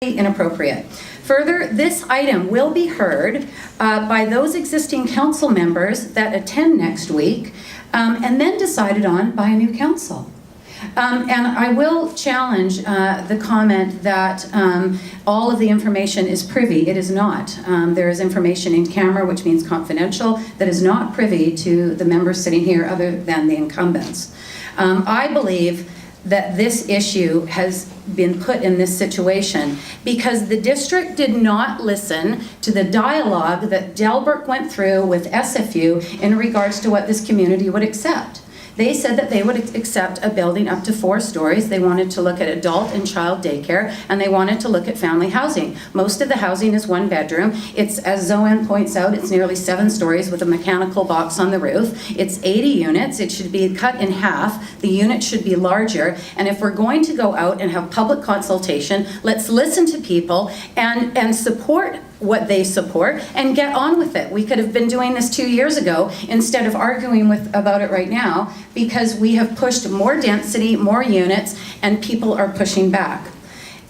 inappropriate. Further, this item will be heard by those existing council members that attend next week and then decided on by a new council. And I will challenge the comment that all of the information is privy. It is not. There is information in camera, which means confidential, that is not privy to the members sitting here other than the incumbents. I believe that this issue has been put in this situation because the district did not listen to the dialogue that Delbrook went through with SFU in regards to what this community would accept. They said that they would accept a building up to 4 stories. They wanted to look at adult and child daycare, and they wanted to look at family housing. Most of the housing is 1 bedroom. It's, as Zoanne points out, it's nearly 7 stories with a mechanical box on the roof. It's 80 units. It should be cut in half. The unit should be larger. And if we're going to go out and have public consultation, let's listen to people and support what they support and get on with it. We could have been doing this 2 years ago instead of arguing about it right now, because we have pushed more density, more units, and people are pushing back.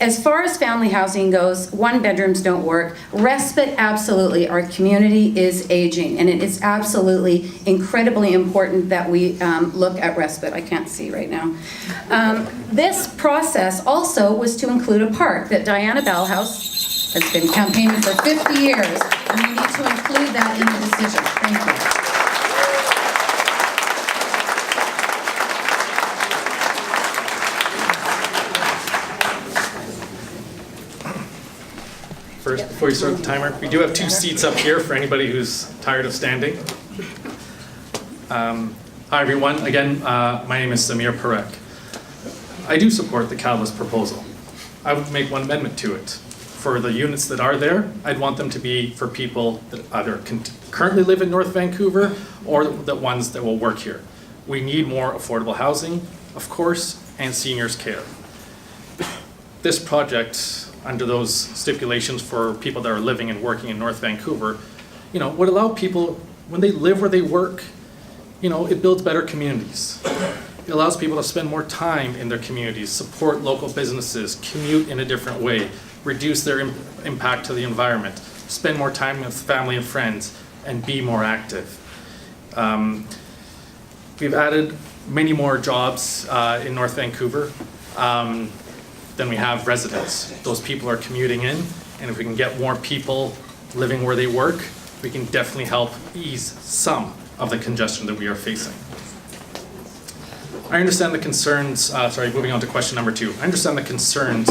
As far as family housing goes, 1 bedrooms don't work. Respite, absolutely. Our community is aging, and it is absolutely incredibly important that we look at respite. I can't see right now. This process also was to include a park that Diana Ballhouse has been campaigning for 50 years, and we need to include that in the decision. Thank you. First, before you start the timer, we do have 2 seats up here for anybody who's tired of standing. Hi everyone, again, my name is Samir Parek. I do support the Catalyst proposal. I would make 1 amendment to it. For the units that are there, I'd want them to be for people that either currently live in North Vancouver or the ones that will work here. We need more affordable housing, of course, and seniors care. This project, under those stipulations for people that are living and working in North Vancouver, would allow people, when they live where they work, it builds better communities. It allows people to spend more time in their communities, support local businesses, commute in a different way, reduce their impact to the environment, spend more time with family and friends, and be more active. We've added many more jobs in North Vancouver than we have residents. Those people are commuting in, and if we can get more people living where they work, we can definitely help ease some of the congestion that we are facing. I understand the concerns, moving on to question number 2. I understand the concerns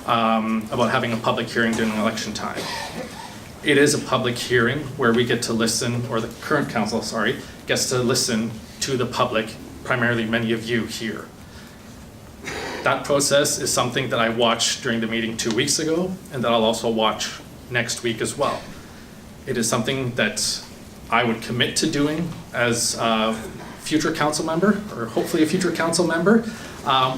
about having a public hearing during election time. It is a public hearing where we get to listen, or the current council, gets to listen to the public, primarily many of you here. That process is something that I watched during the meeting 2 weeks ago, and that I'll also watch next week as well. It is something that I would commit to doing as a future council member, or hopefully a future council member,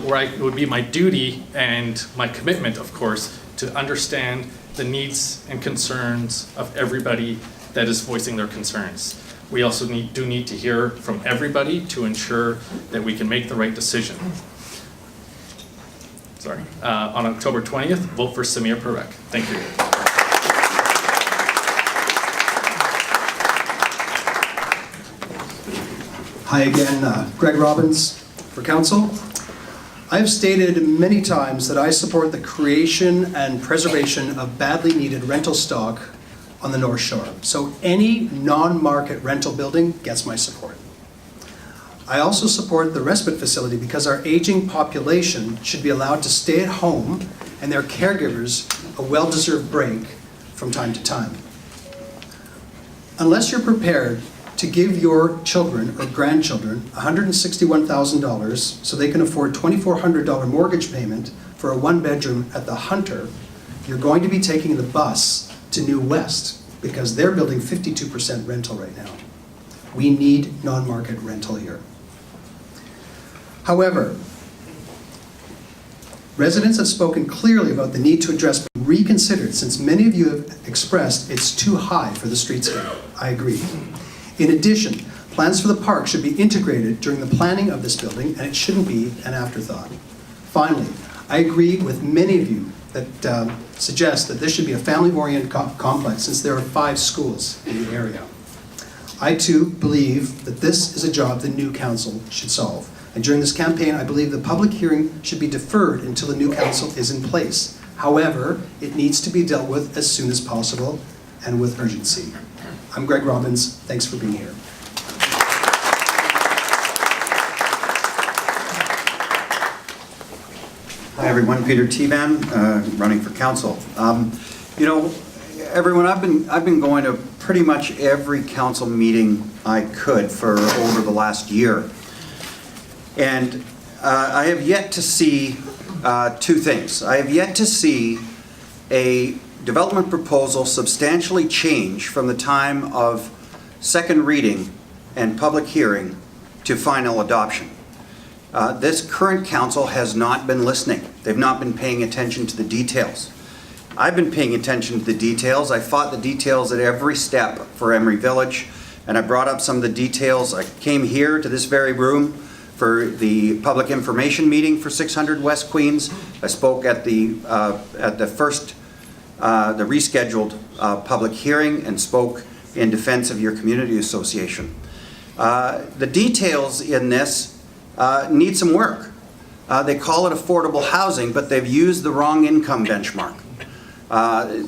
where it would be my duty and my commitment, of course, to understand the needs and concerns of everybody that is voicing their concerns. We also do need to hear from everybody to ensure that we can make the right decision. On October 20th, vote for Samir Parek. Thank you. Hi again, Greg Robbins for Council. I have stated many times that I support the creation and preservation of badly needed rental stock on the North Shore. So any non-market rental building gets my support. I also support the respite facility because our aging population should be allowed to stay at home and their caregivers a well-deserved break from time to time. Unless you're prepared to give your children or grandchildren $161,000 so they can afford $2,400 mortgage payment for a 1-bedroom at the Hunter, you're going to be taking the bus to New West because they're building 52% rental right now. We need non-market rental here. However, residents have spoken clearly about the need to address reconsidered, since many of you have expressed it's too high for the streetscape. I agree. In addition, plans for the park should be integrated during the planning of this building, and it shouldn't be an afterthought. Finally, I agree with many of you that suggests that this should be a family-oriented complex since there are 5 schools in the area. I too believe that this is a job the new council should solve. And during this campaign, I believe the public hearing should be deferred until the new council is in place. However, it needs to be dealt with as soon as possible and with urgency. I'm Greg Robbins. Thanks for being here. Hi everyone, Peter Tevan, running for council. You know, everyone, I've been going to pretty much every council meeting I could for over the last year, and I have yet to see 2 things. I have yet to see a development proposal substantially change from the time of second reading and public hearing to final adoption. This current council has not been listening. They've not been paying attention to the details. I've been paying attention to the details. I fought the details at every step for Emery Village, and I brought up some of the details. I came here to this very room for the public information meeting for 600 West Queens. I spoke at the first, the rescheduled public hearing, and spoke in defense of your community association. The details in this need some work. They call it affordable housing, but they've used the wrong income benchmark.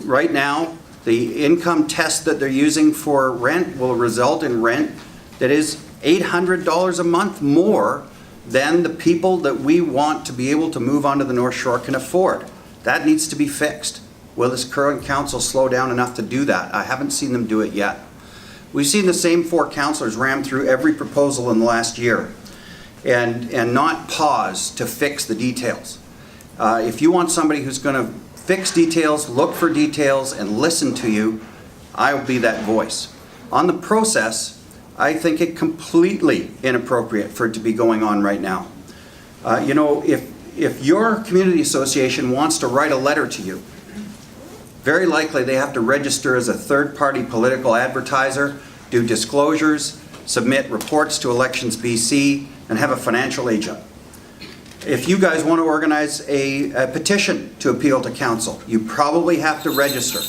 Right now, the income test that they're using for rent will result in rent that is $800 a month more than the people that we want to be able to move onto the North Shore can afford. That needs to be fixed. Will this current council slow down enough to do that? I haven't seen them do it yet. We've seen the same 4 councillors ram through every proposal in the last year and not pause to fix the details. If you want somebody who's going to fix details, look for details, and listen to you, I'll be that voice. On the process, I think it completely inappropriate for it to be going on right now. You know, if your community association wants to write a letter to you, very likely they have to register as a third-party political advertiser, do disclosures, submit reports to Elections BC, and have a financial agent. If you guys want to organize a petition to appeal to council, you probably have to register.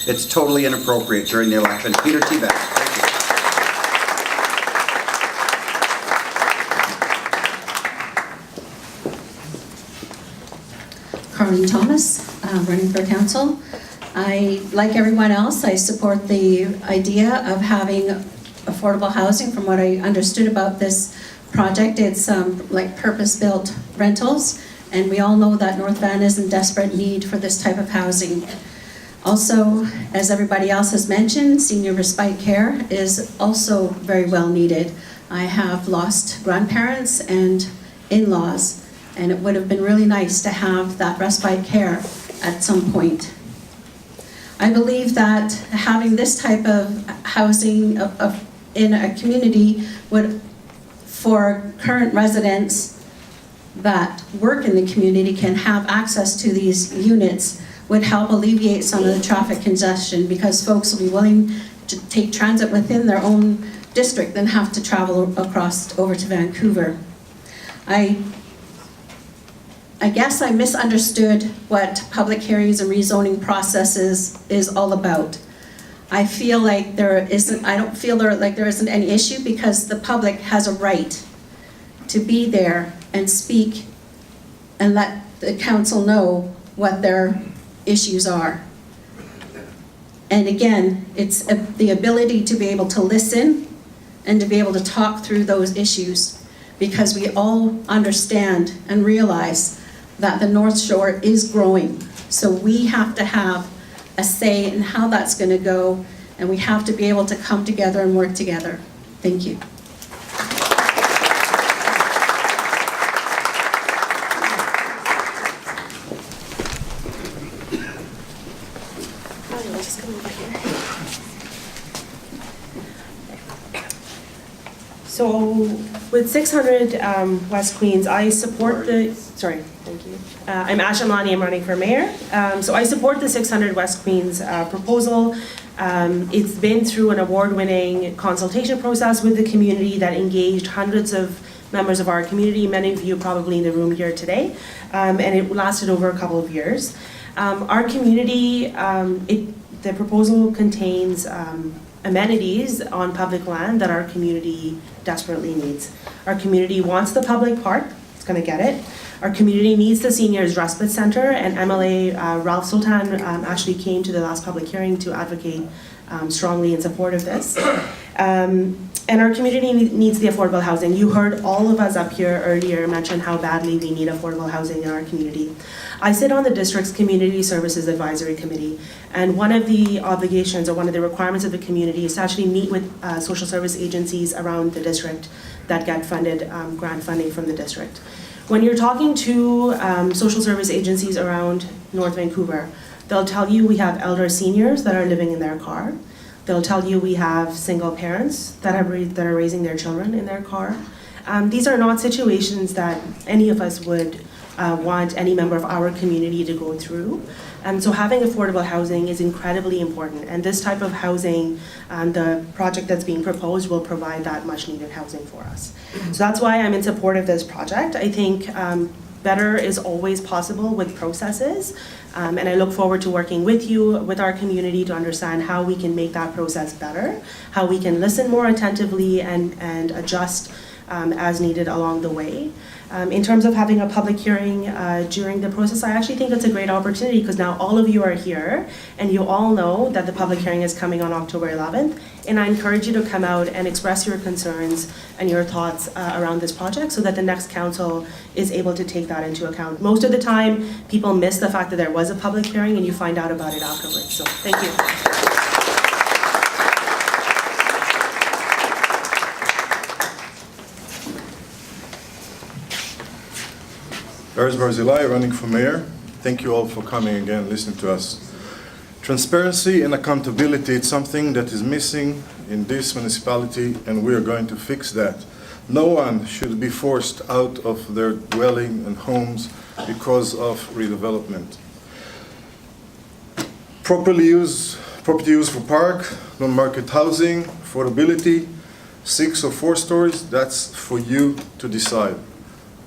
It's totally inappropriate during the election. Peter Tevan. Thank you. Carlene Thomas, running for council. Like everyone else, I support the idea of having affordable housing. From what I understood about this project, it's like purpose-built rentals, and we all know that North Van is in desperate need for this type of housing. Also, as everybody else has mentioned, senior respite care is also very well needed. I have lost grandparents and in-laws, and it would have been really nice to have that respite care at some point. I believe that having this type of housing in a community would, for current residents that work in the community can have access to these units, would help alleviate some of the traffic congestion, because folks will be willing to take transit within their own district than have to travel across over to Vancouver. I guess I misunderstood what public hearings and rezoning processes is all about. I feel like I don't feel like there isn't any issue, because the public has a right to be there and speak and let the council know what their issues are. And again, it's the ability to be able to listen and to be able to talk through those issues, because we all understand and realize that the North Shore is growing. So we have to have a say in how that's going to go, and we have to be able to come together and work together. Thank you. So with 600 West Queens, I support the, sorry, thank you. I'm Asha Mlani, I'm running for mayor. So I support the 600 West Queens proposal. It's been through an award-winning consultation process with the community that engaged hundreds of members of our community, many of you probably in the room here today, and it lasted over a couple of years. Our community, the proposal contains amenities on public land that our community desperately needs. Our community wants the public park, it's gonna get it. Our community needs the Seniors Respite Center, and MLA Ralph Sultan actually came to the last public hearing to advocate strongly in support of this. And our community needs the affordable housing. You heard all of us up here earlier mention how badly we need affordable housing in our community. I sit on the district's Community Services Advisory Committee, and one of the obligations or one of the requirements of the community is to actually meet with social service agencies around the district that get funded, grant funding from the district. When you're talking to social service agencies around North Vancouver, they'll tell you we have elder seniors that are living in their car. They'll tell you we have single parents that are raising their children in their car. These are not situations that any of us would want any member of our community to go through. So having affordable housing is incredibly important, and this type of housing, the project that's being proposed will provide that much needed housing for us. So that's why I'm in support of this project. I think better is always possible with processes, and I look forward to working with you, with our community, to understand how we can make that process better, how we can listen more attentively and adjust as needed along the way. In terms of having a public hearing during the process, I actually think it's a great opportunity because now all of you are here and you all know that the public hearing is coming on October 11th. And I encourage you to come out and express your concerns and your thoughts around this project so that the next council is able to take that into account. Most of the time, people miss the fact that there was a public hearing and you find out about it afterwards. So thank you. Lars Barzilai, running for mayor. Thank you all for coming again, listening to us. Transparency and accountability is something that is missing in this municipality, and we are going to fix that. No one should be forced out of their dwelling and homes because of redevelopment. Property used for park, non-market housing, affordability, 6 or 4 stories, that's for you to decide.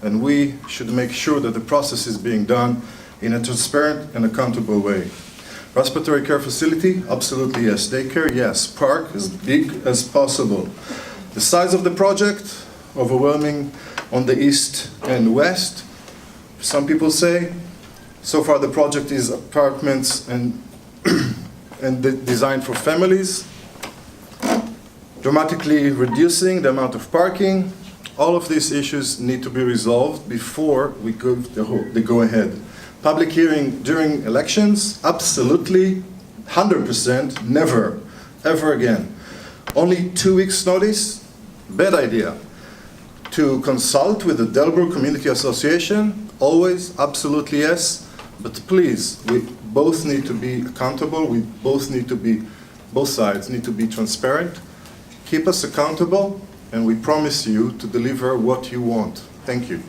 And we should make sure that the process is being done in a transparent and accountable way. Respiratory care facility, absolutely yes. Daycare, yes. Park, as big as possible. The size of the project, overwhelming on the east and west. Some people say, so far the project is apartments and designed for families, dramatically reducing the amount of parking. All of these issues need to be resolved before we give the go-ahead. Public hearing during elections, absolutely, 100%, never, ever again. Only 2 weeks notice, bad idea. To consult with the Delbrook Community Association, always, absolutely yes, but please, we both need to be accountable, both sides need to be transparent, keep us accountable, and we promise you to deliver what you want. Thank you.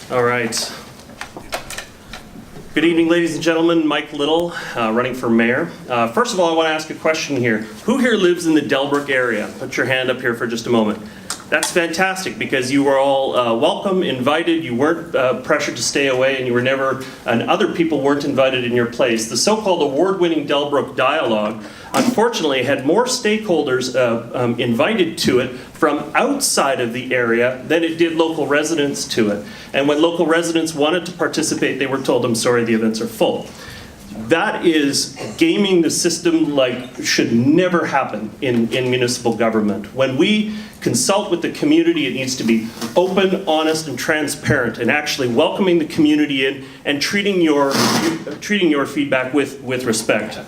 All right. Good evening, ladies and gentlemen. Mike Little, running for mayor. First of all, I want to ask a question here. Who here lives in the Delbrook area? Put your hand up here for just a moment. That's fantastic because you were all welcome, invited, you weren't pressured to stay away, and you were never, and other people weren't invited in your place. The so-called award-winning Delbrook Dialogue, unfortunately, had more stakeholders invited to it from outside of the area than it did local residents to it. And when local residents wanted to participate, they were told, I'm sorry, the events are full. That is gaming the system like should never happen in municipal government. When we consult with the community, it needs to be open, honest, and transparent, and actually welcoming the community in and treating your feedback with respect.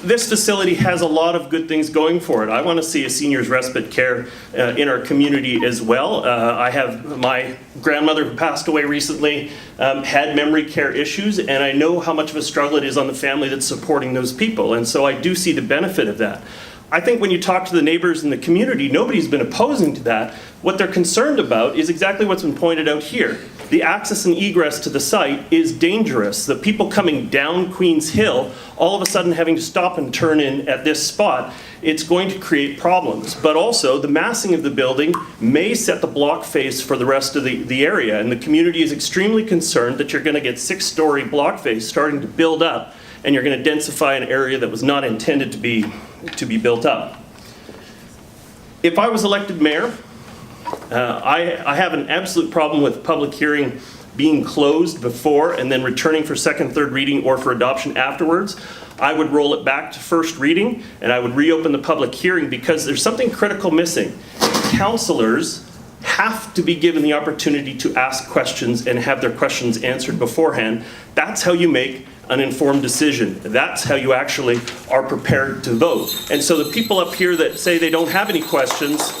This facility has a lot of good things going for it. I want to see a seniors respite care in our community as well. I have my grandmother who passed away recently had memory care issues, and I know how much of a struggle it is on the family that's supporting those people, and so I do see the benefit of that. I think when you talk to the neighbors in the community, nobody's been opposing to that. What they're concerned about is exactly what's been pointed out here. the access and egress to the site is dangerous. The people coming down Queens Hill, all of a sudden having to stop and turn in at this spot, it's going to create problems. But also, the massing of the building may set the block face for the rest of the area, and the community is extremely concerned that you're going to get 6-story block face starting to build up, and you're going to densify an area that was not intended to be built up. If I was elected mayor, I have an absolute problem with public hearing being closed before and then returning for second, third reading or for adoption afterwards. I would roll it back to first reading and I would reopen the public hearing because there's something critical missing. Councilors have to be given the opportunity to ask questions and have their questions answered beforehand. That's how you make an informed decision. That's how you actually are prepared to vote. And so the people up here that say they don't have any questions,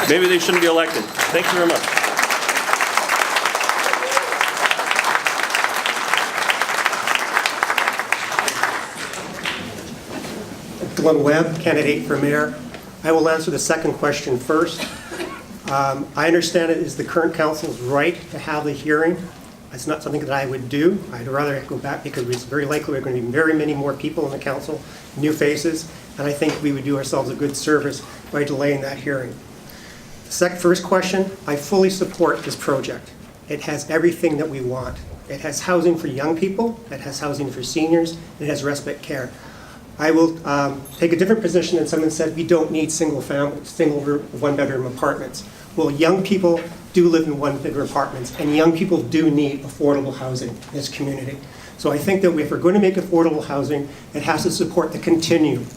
maybe they shouldn't be elected. Thank you very much. Glenn Webb, candidate for mayor. I will answer the second question first. I understand it is the current council's right to have the hearing. It's not something that I would do. I'd rather go back because it's very likely there are going to be very many more people in the council, new faces, and I think we would do ourselves a good service by delaying that hearing. The first question, I fully support this project. It has everything that we want. It has housing for young people, it has housing for seniors, and it has respite care. I will take a different position than someone said we don't need single one-bedroom apartments. Well, young people do live in one-bedroom apartments, and young people do need affordable housing in this community. So I think that if we're going to make affordable housing, it has to support the continuum.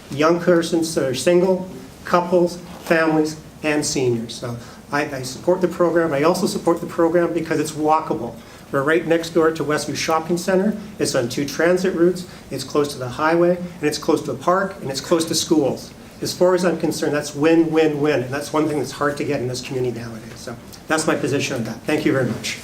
Young persons that are single, couples, families, and seniors. So I support the program. I also support the program because it's walkable. We're right next door to Westview Shopping Center. It's on 2 transit routes. It's close to the highway, and it's close to a park, and it's close to schools. As far as I'm concerned, that's win, win, win. And that's one thing that's hard to get in this community nowadays. So that's my position on that. Thank you very much.